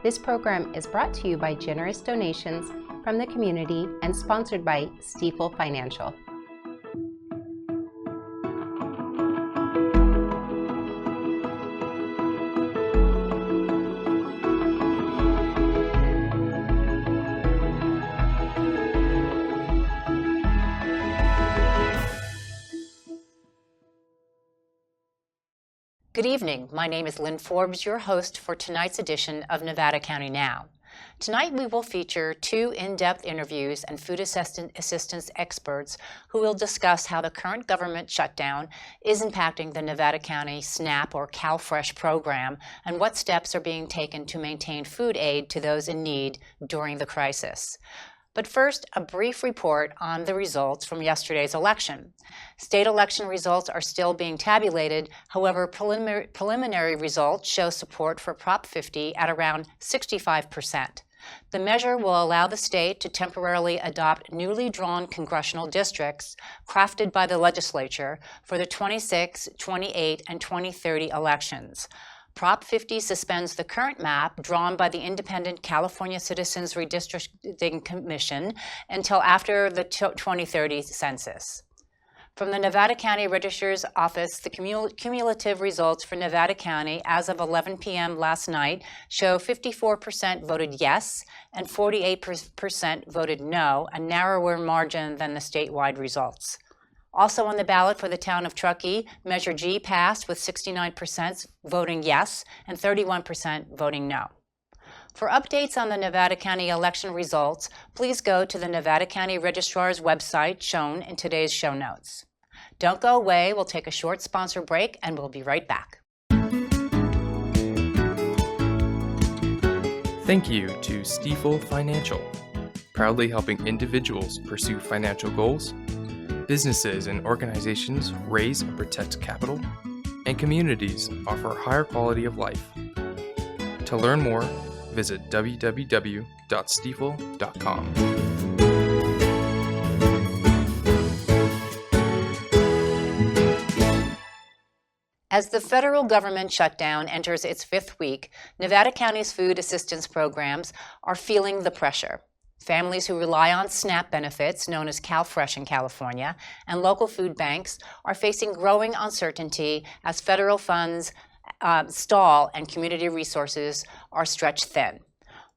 This program is brought to you by generous donations from the community and sponsored by Stifel Financial. Good evening. My name is Lynn Forbes, your host for tonight's edition of Nevada County Now. Tonight we will feature two in-depth interviews and food assistance experts who will discuss how the current government shutdown is impacting the Nevada County SNAP or CalFresh program and what steps are being taken to maintain food aid to those in need during the crisis. But first, a brief report on the results from yesterday's election. State election results are still being tabulated. However, preliminary results show support for Prop 50 at around 65%. The measure will allow the state to temporarily adopt newly drawn congressional districts crafted by the legislature for the 26, 28, and 2030 elections. Prop 50 suspends the current map drawn by the independent California Citizens Redistricting Commission until after the 2030 census. From the Nevada County Registrar's Office, the cumulative results for Nevada County as of 11 p.m. last night show 54% voted yes and 48% voted no, a narrower margin than the statewide results. Also on the ballot for the town of Truckee, Measure G passed with 69% voting yes and 31% voting no. For updates on the Nevada County election results, please go to the Nevada County Registrar's website shown in today's show notes. Don't go away, we'll take a short sponsor break and we'll be right back. Thank you to Stifel Financial, proudly helping individuals pursue financial goals, businesses and organizations raise and protect capital, and communities offer higher quality of life. To learn more, visit www.stifel.com. As the federal government shutdown enters its fifth week, Nevada County's food assistance programs are feeling the pressure. Families who rely on SNAP benefits, known as CalFresh in California, and local food banks are facing growing uncertainty as federal funds stall and community resources are stretched thin.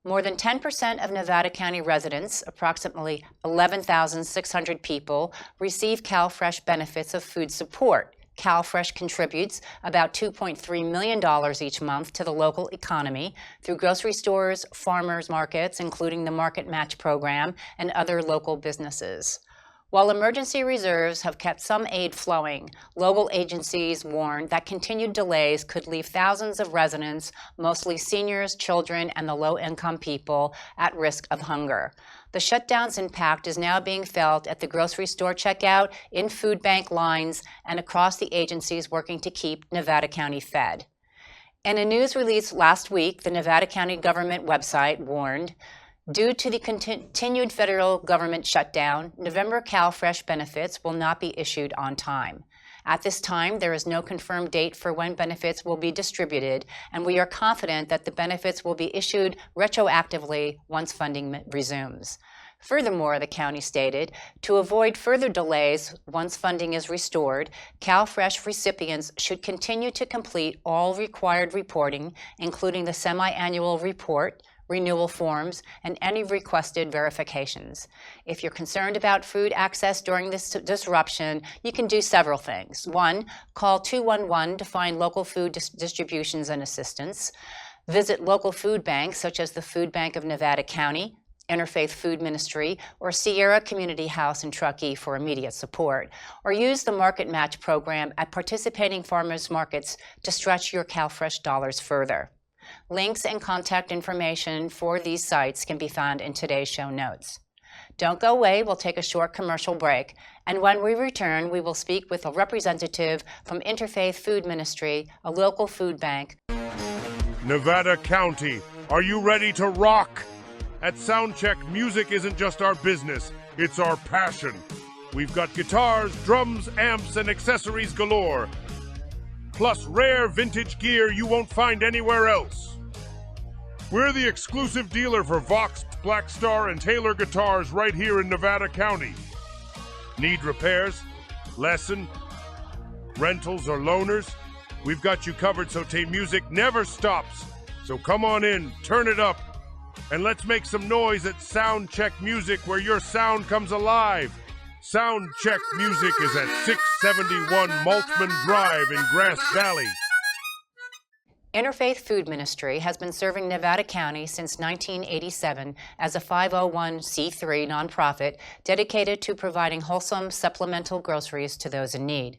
More than 10% of Nevada County residents, approximately 11,600 people, receive CalFresh benefits of food support. CalFresh contributes about $2.3 million each month to the local economy through grocery stores, farmers markets, including the Market Match program, and other local businesses. While emergency reserves have kept some aid flowing, local agencies warned that continued delays could leave thousands of residents, mostly seniors, children, and the low-income people, at risk of hunger. The shutdown's impact is now being felt at the grocery store checkout, in food bank lines, and across the agencies working to keep Nevada County fed. In a news release last week, the Nevada County government website warned, due to the continued federal government shutdown, November CalFresh benefits will not be issued on time. At this time, there is no confirmed date for when benefits will be distributed, and we are confident that the benefits will be issued retroactively once funding resumes. Furthermore, the county stated, to avoid further delays once funding is restored, CalFresh recipients should continue to complete all required reporting, including the semi-annual report, renewal forms, and any requested verifications. If you're concerned about food access during this disruption, you can do several things. 1, call 211 to find local food distributions and assistance. Visit local food banks such as the Food Bank of Nevada County, Interfaith Food Ministry, or Sierra Community House in Truckee for immediate support. Or use the Market Match program at participating farmers markets to stretch your CalFresh dollars further. Links and contact information for these sites can be found in today's show notes. Don't go away, we'll take a short commercial break, and when we return, we will speak with a representative from Interfaith Food Ministry, a local food bank. Nevada County, are you ready to rock? At Soundcheck, music isn't just our business, it's our passion. We've got guitars, drums, amps, and accessories galore. Plus rare vintage gear you won't find anywhere else. We're the exclusive dealer for Vox, Black Star, and Taylor guitars right here in Nevada County. Need repairs, lesson, rentals, or loaners? We've got you covered so music never stops. So come on in, turn it up, and let's make some noise at Soundcheck Music, where your sound comes alive. Soundcheck Music is at 671 Maltzman Drive in Grass Valley. Interfaith Food Ministry has been serving Nevada County since 1987 as a 501c3 nonprofit dedicated to providing wholesome supplemental groceries to those in need.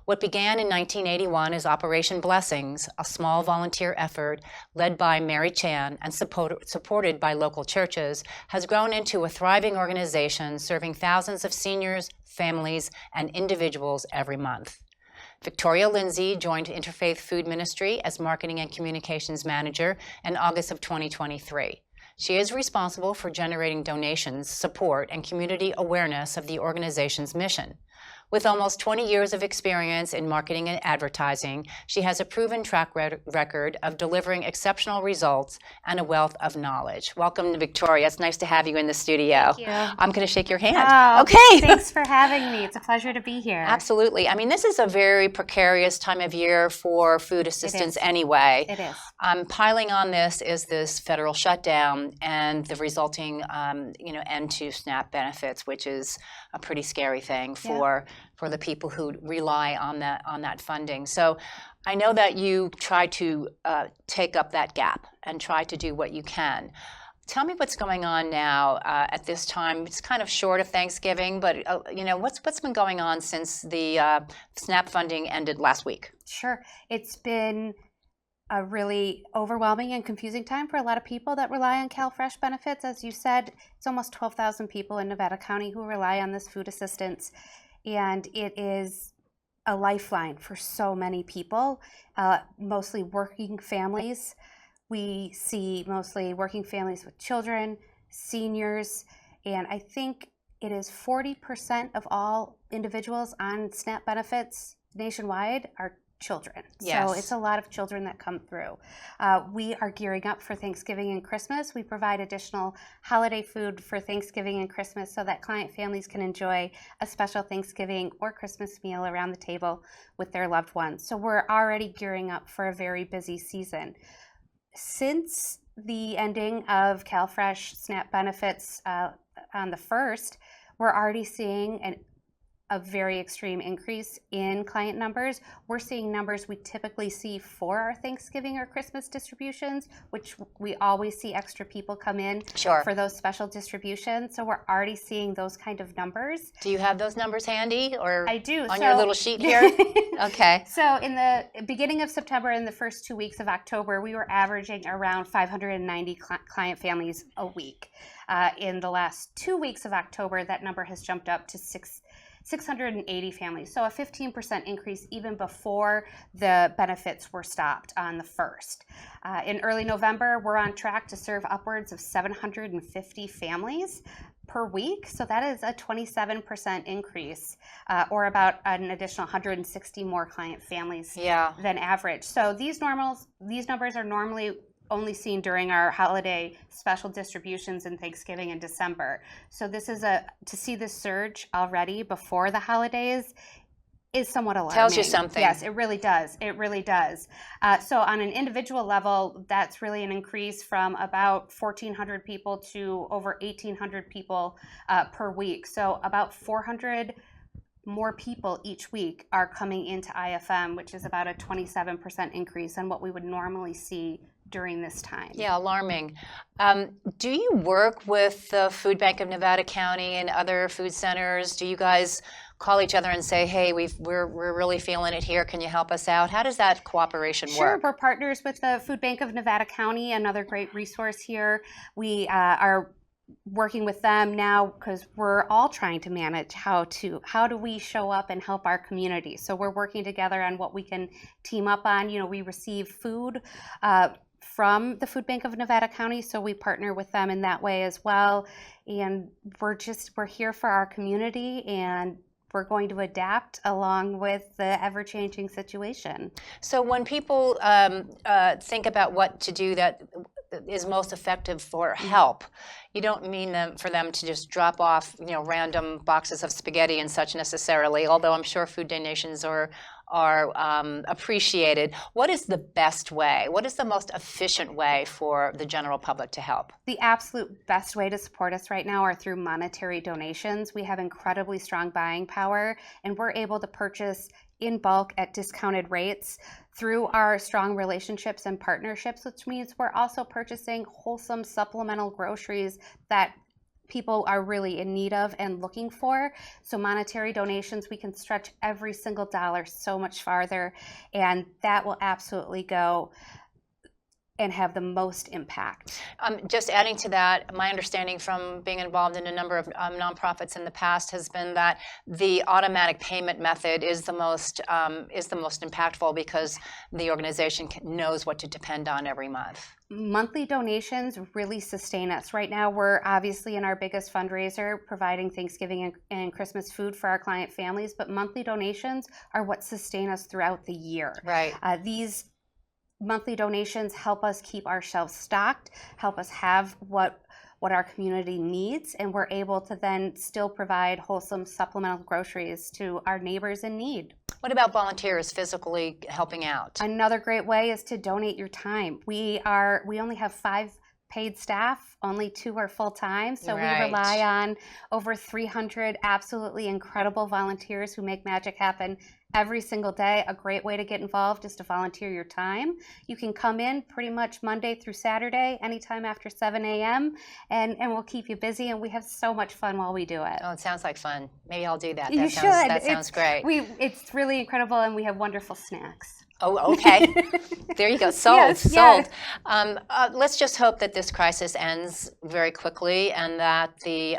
What began in 1981 as Operation Blessings, a small volunteer effort led by Mary Chan and supported by local churches, has grown into a thriving organization serving thousands of seniors, families, and individuals every month. Victoria Lindsay joined Interfaith Food Ministry as Marketing and Communications Manager in August of 2023. She is responsible for generating donations, support, and community awareness of the organization's mission. With almost 20 years of experience in marketing and advertising, she has a proven track record of delivering exceptional results and a wealth of knowledge. Welcome, Victoria. It's nice to have you in the studio. Thank you. I'm going to shake your hand. Oh, okay. Thanks for having me. It's a pleasure to be here. Absolutely. I mean, this is a very precarious time of year for food assistance anyway. It is. Piling on this is this federal shutdown and the resulting, end to SNAP benefits, which is a pretty scary thing for the people who rely on that funding. So I know that you try to take up that gap and try to do what you can. Tell me what's going on now at this time. It's kind of short of Thanksgiving, but what's been going on since the SNAP funding ended last week? Sure. It's been a really overwhelming and confusing time for a lot of people that rely on CalFresh benefits. As you said, it's almost 12,000 people in Nevada County who rely on this food assistance, and it is a lifeline for so many people, mostly working families. We see mostly working families with children, seniors, and I think it is 40% of all individuals on SNAP benefits nationwide are children. Yes. So it's a lot of children that come through. We are gearing up for Thanksgiving and Christmas. We provide additional holiday food for Thanksgiving and Christmas so that client families can enjoy a special Thanksgiving or Christmas meal around the table with their loved ones. So we're already gearing up for a very busy season. Since the ending of CalFresh SNAP benefits on the 1st, we're already seeing a very extreme increase in client numbers. We're seeing numbers we typically see for our Thanksgiving or Christmas distributions, which we always see extra people come in for those special distributions. So we're already seeing those kind of numbers. Do you have those numbers handy, or I do. On your little sheet here? Okay. So in the beginning of September and the first 2 weeks of October, we were averaging around 590 client families a week. In the last 2 weeks of October, that number has jumped up to 680 families, so a 15% increase even before the benefits were stopped on the 1st. In early November, we're on track to serve upwards of 750 families per week, so that is a 27% increase, or about an additional 160 more client families than average. So these numbers are normally only seen during our holiday special distributions in Thanksgiving and December. So this is to see this surge already before the holidays is somewhat alarming. Tells you something. Yes, it really does. It really does. So on an individual level, that's really an increase from about 1,400 people to over 1,800 people per week. So about 400 more people each week are coming into IFM, which is about a 27% increase on what we would normally see during this time. Yeah, alarming. Do you work with the Food Bank of Nevada County and other food centers? Do you guys call each other and say, hey, we're really feeling it here, can you help us out? How does that cooperation work? Sure, we're partners with the Food Bank of Nevada County, another great resource here. We are working with them now because we're all trying to manage how do we show up and help our community. So we're working together on what we can team up on. We receive food from the Food Bank of Nevada County, so we partner with them in that way as well. And we're here for our community, and we're going to adapt along with the ever-changing situation. So when people think about what to do, that is most effective for help. You don't mean for them to just drop off, random boxes of spaghetti and such necessarily, although I'm sure food donations are appreciated. What is the best way? What is the most efficient way for the general public to help? The absolute best way to support us right now are through monetary donations. We have incredibly strong buying power, and we're able to purchase in bulk at discounted rates through our strong relationships and partnerships, which means we're also purchasing wholesome supplemental groceries that people are really in need of and looking for. So monetary donations, we can stretch every single dollar so much farther, and that will absolutely go and have the most impact. Just adding to that, my understanding from being involved in a number of nonprofits in the past has been that the automatic payment method is the most impactful because the organization knows what to depend on every month. Monthly donations really sustain us. Right now, we're obviously in our biggest fundraiser, providing Thanksgiving and Christmas food for our client families, but monthly donations are what sustain us throughout the year. Right. These monthly donations help us keep our shelves stocked, help us have what our community needs, and we're able to then still provide wholesome supplemental groceries to our neighbors in need. What about volunteers physically helping out? Another great way is to donate your time. We only have 5 paid staff, only 2 are full-time, so Right. we rely on over 300 absolutely incredible volunteers who make magic happen every single day. A great way to get involved is to volunteer your time. You can come in pretty much Monday through Saturday, anytime after 7 a.m., and we'll keep you busy, and we have so much fun while we do it. Oh, it sounds like fun. Maybe I'll do that. You should. That sounds great. It's really incredible, and we have wonderful snacks. Oh, okay. There you go. Sold. Yes, sold. yes. Let's just hope that this crisis ends very quickly and that the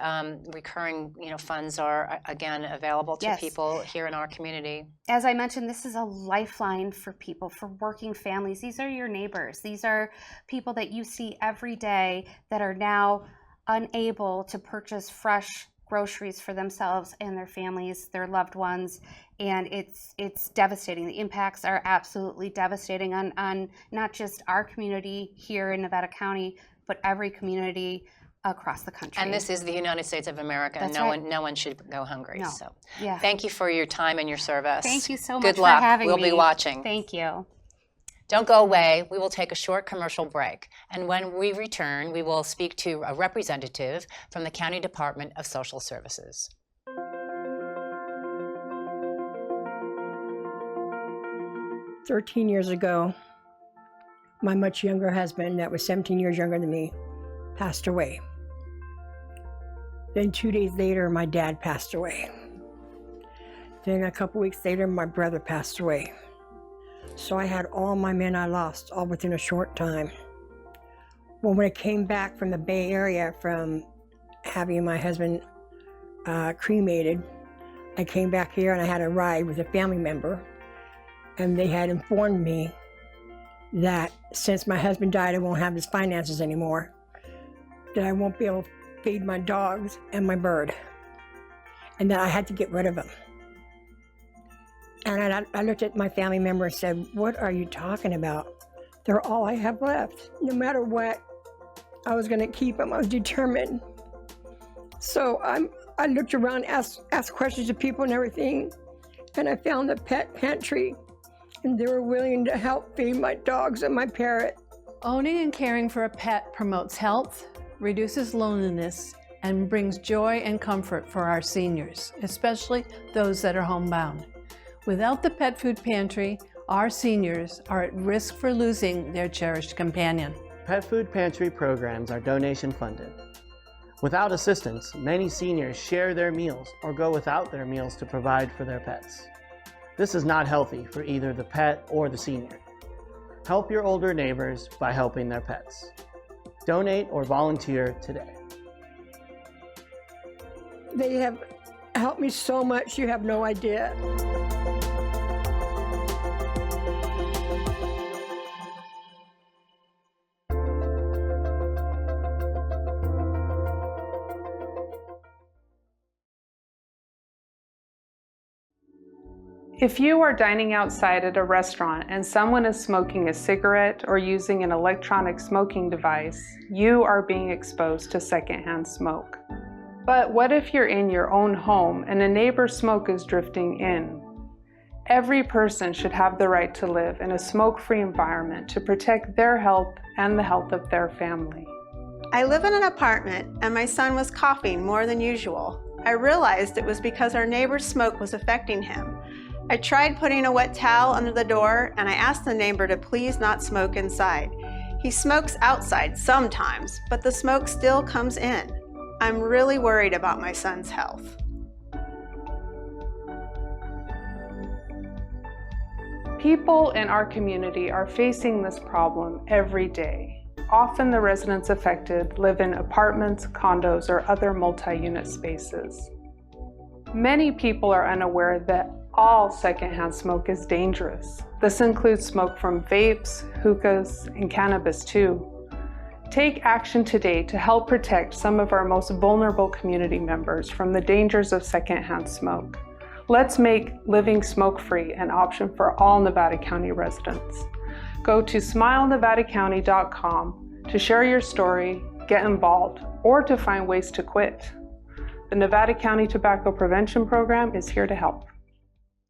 recurring, funds are again available to Yes. people here in our community. As I mentioned, this is a lifeline for people, for working families. These are your neighbors. These are people that you see every day that are now unable to purchase fresh groceries for themselves and their families, their loved ones, and it's devastating. The impacts are absolutely devastating on not just our community here in Nevada County, but every community across the country. And this is the United States of America, and That's right. no one should go hungry. No. So, Yeah. thank you for your time and your service. Thank you so much Good for luck. having We'll me. be watching. Thank you. Don't go away. We will take a short commercial break. And when we return, we will speak to a representative from the County Department of Social Services. "13 years ago, my much younger husband, that was 17 years younger than me, passed away. Then 2 days later, my dad passed away. Then a couple weeks later, my brother passed away. So I had all my men I lost, all within a short time. Well, when I came back from the Bay Area from having my husband cremated, I came back here and I had a ride with a family member, and they had informed me that since my husband died, I won't have his finances anymore, that I won't be able to feed my dogs and my bird, and that I had to get rid of him. And I looked at my family member and said, "What are you talking about? They're all I have left. No matter what, I was going to keep them. I was determined." So I looked around, asked questions of people and everything, and I found the pet pantry, and they were willing to help feed my dogs and my parrot. Owning and caring for a pet promotes health, reduces loneliness, and brings joy and comfort for our seniors, especially those that are homebound. Without the pet food pantry, our seniors are at risk for losing their cherished companion. Pet food pantry programs are donation funded. Without assistance, many seniors share their meals or go without their meals to provide for their pets. This is not healthy for either the pet or the senior. Help your older neighbors by helping their pets. Donate or volunteer today. They have helped me so much, you have no idea. If you are dining outside at a restaurant and someone is smoking a cigarette or using an electronic smoking device, you are being exposed to secondhand smoke. But what if you're in your own home and a neighbor's smoke is drifting in? Every person should have the right to live in a smoke-free environment to protect their health and the health of their family. I live in an apartment and my son was coughing more than usual. I realized it was because our neighbor's smoke was affecting him. I tried putting a wet towel under the door and I asked the neighbor to please not smoke inside. He smokes outside sometimes, but the smoke still comes in. I'm really worried about my son's health. People in our community are facing this problem every day. Often the residents affected live in apartments, condos, or other multi-unit spaces. Many people are unaware that all secondhand smoke is dangerous. This includes smoke from vapes, hookahs, and cannabis too. Take action today to help protect some of our most vulnerable community members from the dangers of secondhand smoke. Let's make living smoke-free an option for all Nevada County residents. Go to smilenevadacounty.gov to share your story, get involved, or to find ways to quit. The Nevada County Tobacco Prevention Program is here to help.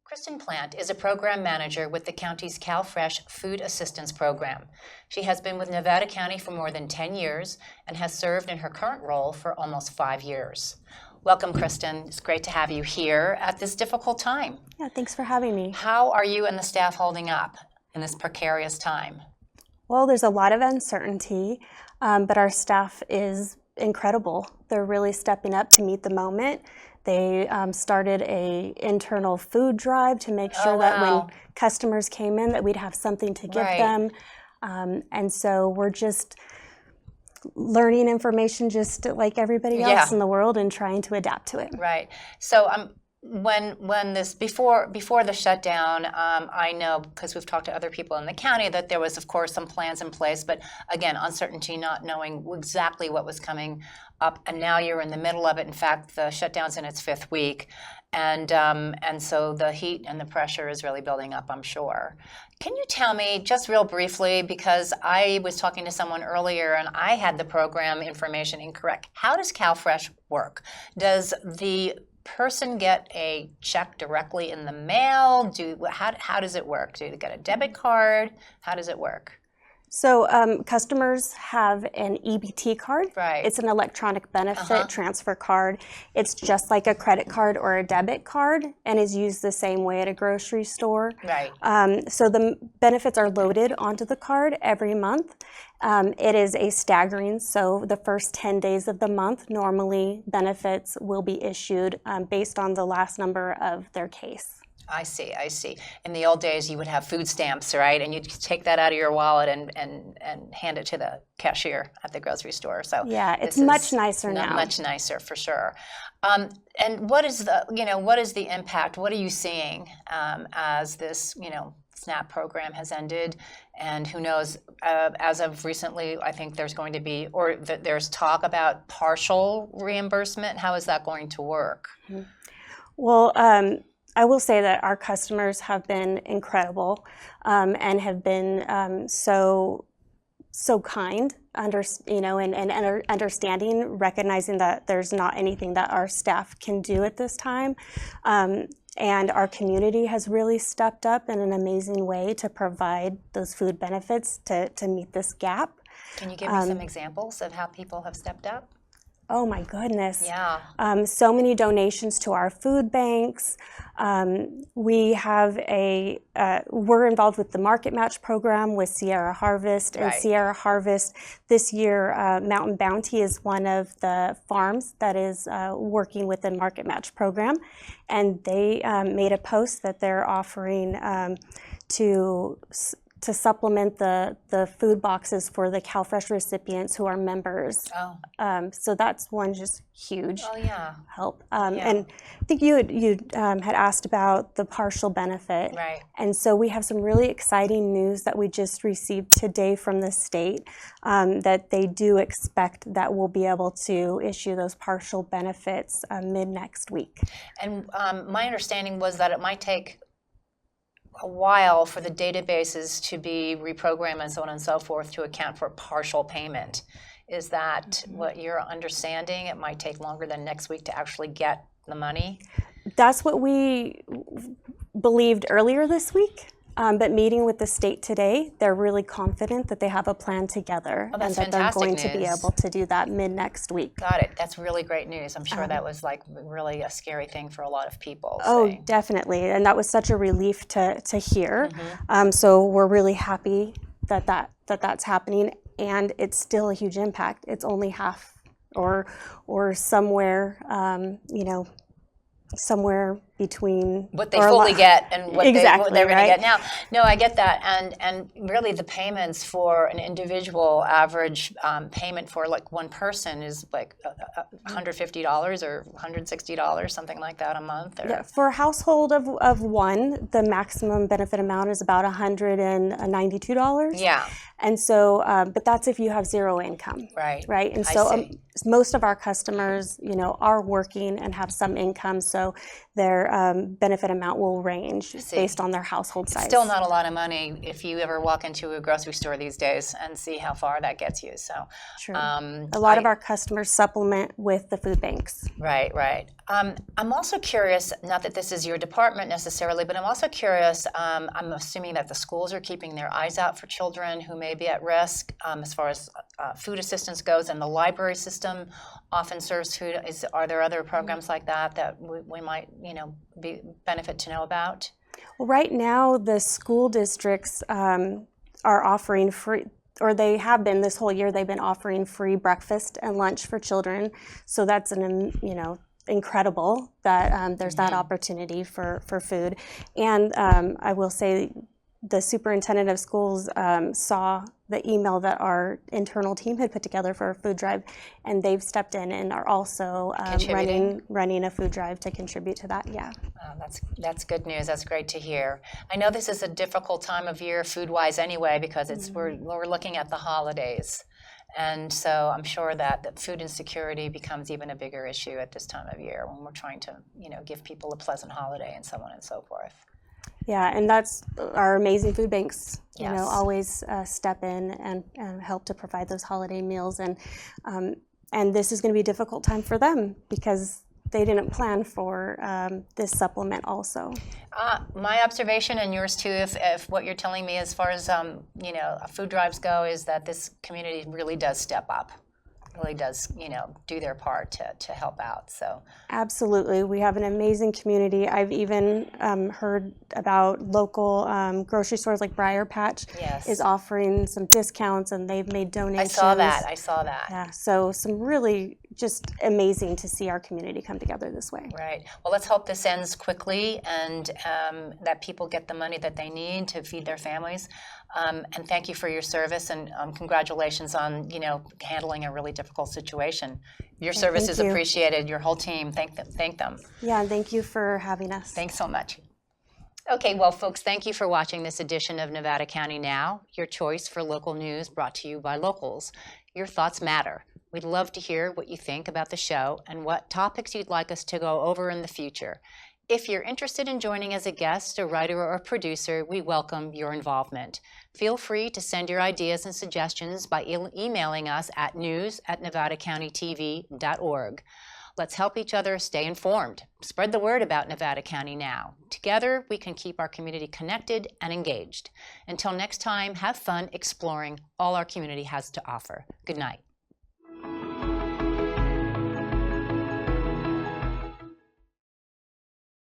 Kristen Plant is a program manager with the county's CalFresh Food Assistance Program. She has been with Nevada County for more than 10 years and has served in her current role for almost 5 years. Welcome, Kristen. It's great to have you here at this difficult time. Yeah, thanks for having me. How are you and the staff holding up in this precarious time? Well, there's a lot of uncertainty, but our staff is incredible. They're really stepping up to meet the moment. They started an internal food drive to make sure that when customers came in that we'd have something to give them. And so we're just learning information just like everybody else in the world and trying to adapt to it. Right. So when this before the shutdown, I know because we've talked to other people in the county that there was of course some plans in place, but again uncertainty, not knowing exactly what was coming up, and now you're in the middle of it. In fact, the shutdown's in its 5th week, and so the heat and the pressure is really building up, I'm sure. Can you tell me just real briefly, because I was talking to someone earlier and I had the program information incorrect. How does CalFresh work? Does the person get a check directly in the mail? How does it work? Do they get a debit card? How does it work? So customers have an EBT card. Right. It's an electronic benefit transfer card. It's just like a credit card or a debit card and is used the same way at a grocery store. Right. So the benefits are loaded onto the card every month. It is a staggering, so the first 10 days of the month, normally benefits will be issued based on the last number of their case. I see. In the old days, you would have food stamps, right? And you'd take that out of your wallet and hand it to the cashier at the grocery store. So yeah, it's much nicer now. Much nicer, for sure. And what is the impact? What are you seeing as this, SNAP program has ended? And who knows? As of recently, I think there's going to be, there's talk about partial reimbursement. How is that going to work? Well, I will say that our customers have been incredible and have been so kind, and understanding, recognizing that there's not anything that our staff can do at this time. And our community has really stepped up in an amazing way to provide those food benefits to meet this gap. Can you give me some examples of how people have stepped up? Oh my goodness. Yeah. So many donations to our food banks. We have we're involved with the Market Match program with Sierra Harvest. And Sierra Harvest this year, Mountain Bounty is one of the farms that is working with the Market Match program. And they made a post that they're offering to supplement the food boxes for the CalFresh recipients who are members. So that's one just huge help. And I think you had asked about the partial benefit. Right. And so we have some really exciting news that we just received today from the state that they do expect that we'll be able to issue those partial benefits mid next week. And my understanding was that it might take a while for the databases to be reprogrammed and so on and so forth to account for partial payment. Is that what you're understanding? It might take longer than next week to actually get the money? That's what we believed earlier this week. But meeting with the state today, they're really confident that they have a plan together and that they're going to be able to do that mid-next week. Got it. That's really great news. I'm sure that was like really a scary thing for a lot of people. Oh, definitely. And that was such a relief to hear. So we're really happy that that's happening, and it's still a huge impact. It's only half or somewhere, somewhere between what they fully get and what they're going to get now. No, I get that, and really the payments for an individual average payment for like one person is like $150 or $160, something like that a month. Or? Yeah, for a household of one, the maximum benefit amount is about $192. Yeah. And so, but that's if you have zero income. Right. Right. And so most of our customers, are working and have some income, so their benefit amount will range based on their household size. Still not a lot of money if you ever walk into a grocery store these days and see how far that gets you. So, true. A lot of our customers supplement with the food banks. Right, right. I'm also curious, not that this is your department necessarily, but I'm also curious, I'm assuming that the schools are keeping their eyes out for children who may be at risk as far as food assistance goes, and the library system often serves food. Are there other programs like that we might, be benefit to know about? Well, right now, the school districts are offering free, or they have been this whole year, they've been offering free breakfast and lunch for children. So that's incredible that there's that opportunity for food. And I will say the superintendent of schools saw the email that our internal team had put together for a food drive, and they've stepped in and are also running a food drive to contribute to that. Yeah. That's good news. That's great to hear. I know this is a difficult time of year food-wise anyway, because we're looking at the holidays. And so I'm sure that food insecurity becomes even a bigger issue at this time of year when we're trying to, give people a pleasant holiday and so on and so forth. Yeah, and that's our amazing food banks, Yes. Always step in and help to provide those holiday meals. And this is going to be a difficult time for them because they didn't plan for this supplement also. My observation, and yours too, if what you're telling me as far as food drives go, is that this community really does step up, really does do their part to help out. So absolutely, we have an amazing community. I've even heard about local grocery stores like Briar Patch is offering some discounts, and they've made donations. I saw that. Yeah, so some really just amazing to see our community come together this way. Right. Well, let's hope this ends quickly and that people get the money that they need to feed their families. And thank you for your service, and congratulations on handling a really difficult situation. Your service is appreciated. Your whole team, thank them. Yeah, and thank you for having us. Thanks so much. Okay, well, folks, thank you for watching this edition of Nevada County Now, your choice for local news brought to you by locals. Your thoughts matter. We'd love to hear what you think about the show and what topics you'd like us to go over in the future. If you're interested in joining as a guest, a writer, or a producer, we welcome your involvement. Feel free to send your ideas and suggestions by emailing us at news@nevadacountytv.org. Let's help each other stay informed. Spread the word about Nevada County Now. Together, we can keep our community connected and engaged. Until next time, have fun exploring all our community has to offer. Good night.